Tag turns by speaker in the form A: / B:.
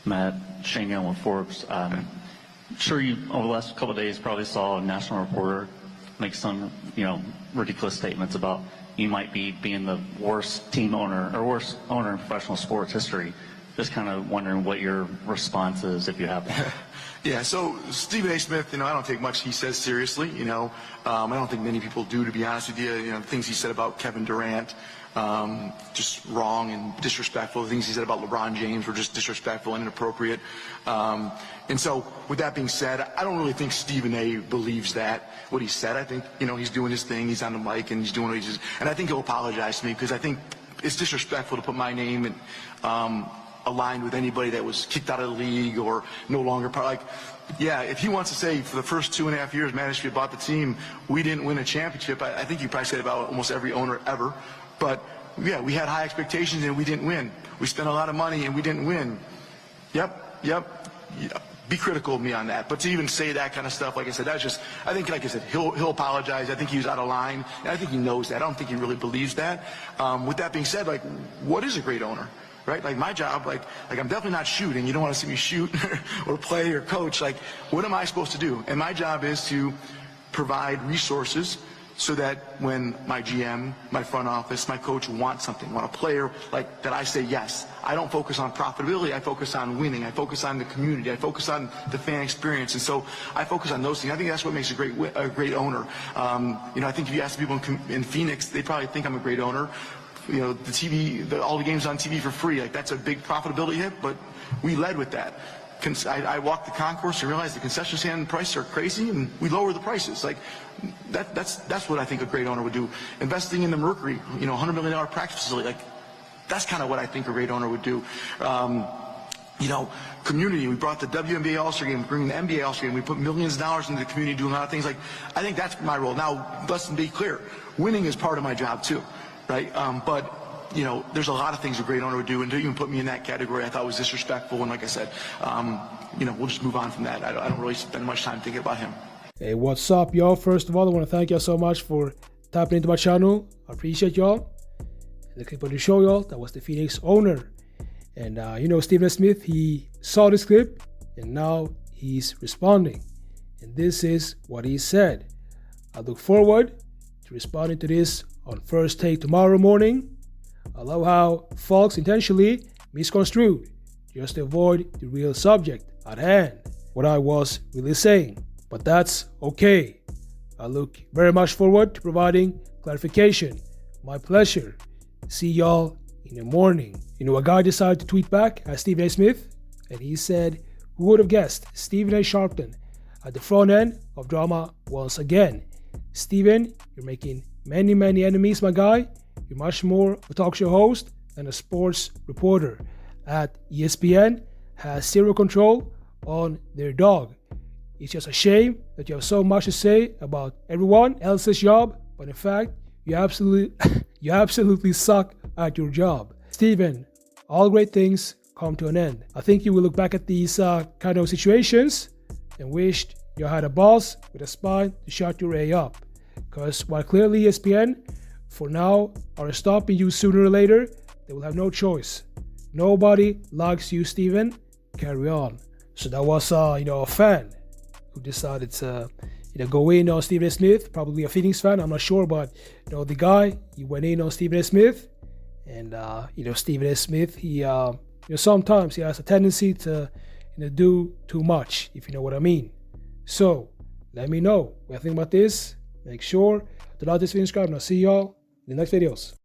A: Matt, Shannon with Forbes. Sure, you over the last couple of days probably saw a national reporter make some, ridiculous statements about you might be being the worst team owner or worst owner in professional sports history. Just kind of wondering what your response is, if you have one.
B: Yeah, so Stephen A. Smith, I don't take much he says seriously, I don't think many people do, to be honest with you. The things he said about Kevin Durant, just wrong and disrespectful. The things he said about LeBron James were just disrespectful and inappropriate. And so, with that being said, I don't really think Stephen A. believes what he said. I think, he's doing his thing, he's on the mic, and he's doing what he's, and I think he'll apologize to me, because I think it's disrespectful to put my name and, aligned with anybody that was kicked out of the league or no longer part. If he wants to say for the first 2.5 years management bought the team, we didn't win a championship, I think you probably said about almost every owner ever. But yeah, we had high expectations and we didn't win. We spent a lot of money and we didn't win. Yep. Be critical of me on that. But to even say that kind of stuff, like I said, that's just, I think, like I said, he'll apologize. I think he was out of line. And I think he knows that. I don't think he really believes that. With that being said, what is a great owner? Right? My job, I'm definitely not shooting. You don't want to see me shoot or play or coach. What am I supposed to do? And my job is to provide resources so that when my GM, my front office, my coach want something, want a player, that I say yes. I don't focus on profitability. I focus on winning. I focus on the community. I focus on the fan experience. And so I focus on those things. I think that's what makes a great owner. I think if you ask people in Phoenix, they probably think I'm a great owner. The TV, all the games on TV for free, that's a big profitability hit, but we led with that. I walked the concourse and realized the concession stand prices are crazy, and we lower the prices. That's what I think a great owner would do. Investing in the Mercury, $100 million practice facility, that's kind of what I think a great owner would do. Community, we brought the WNBA All-Star Game, bringing the NBA All-Star Game, we put millions of dollars into the community, doing a lot of things. I think that's my role. Now, let's be clear, winning is part of my job too. Right? But, there's a lot of things a great owner would do, and to even put me in that category I thought was disrespectful, and like I said, we'll just move on from that. I don't really spend much time thinking about him.
C: Hey, what's up, y'all? First of all, I want to thank y'all so much for tapping into my channel. I appreciate y'all. And the clip of the show, y'all, that was the Phoenix owner. And, Stephen A. Smith, he saw this clip, and now he's responding. And this is what he said. I look forward to responding to this on First Take tomorrow morning. I love how folks intentionally misconstrued just to avoid the real subject at hand, what I was really saying. But that's okay. I look very much forward to providing clarification. My pleasure. See y'all in the morning. A guy decided to tweet back at Stephen A. Smith, and he said, "Who would have guessed Stephen A. Sharpton at the front end of drama once again? Stephen, you're making many, many enemies, my guy. You're much more a talk show host than a sports reporter. At ESPN has zero control on their dog. It's just a shame that you have so much to say about everyone else's job, but in fact, you absolutely suck at your job." Stephen, all great things come to an end. I think you will look back at these kind of situations and wished you had a boss with a spine to shut your A up. Because while clearly ESPN, for now, are stopping you sooner or later, they will have no choice. Nobody likes you, Stephen. Carry on. So that was, a fan who decided to, go in on Stephen A. Smith. Probably a Phoenix fan, I'm not sure, but the guy, he went in on Stephen A. Smith, and Stephen A. Smith, he, sometimes he has a tendency to, do too much, if you know what I mean. So let me know what you think about this. Make sure to like this video, subscribe, and I'll see y'all in the next videos.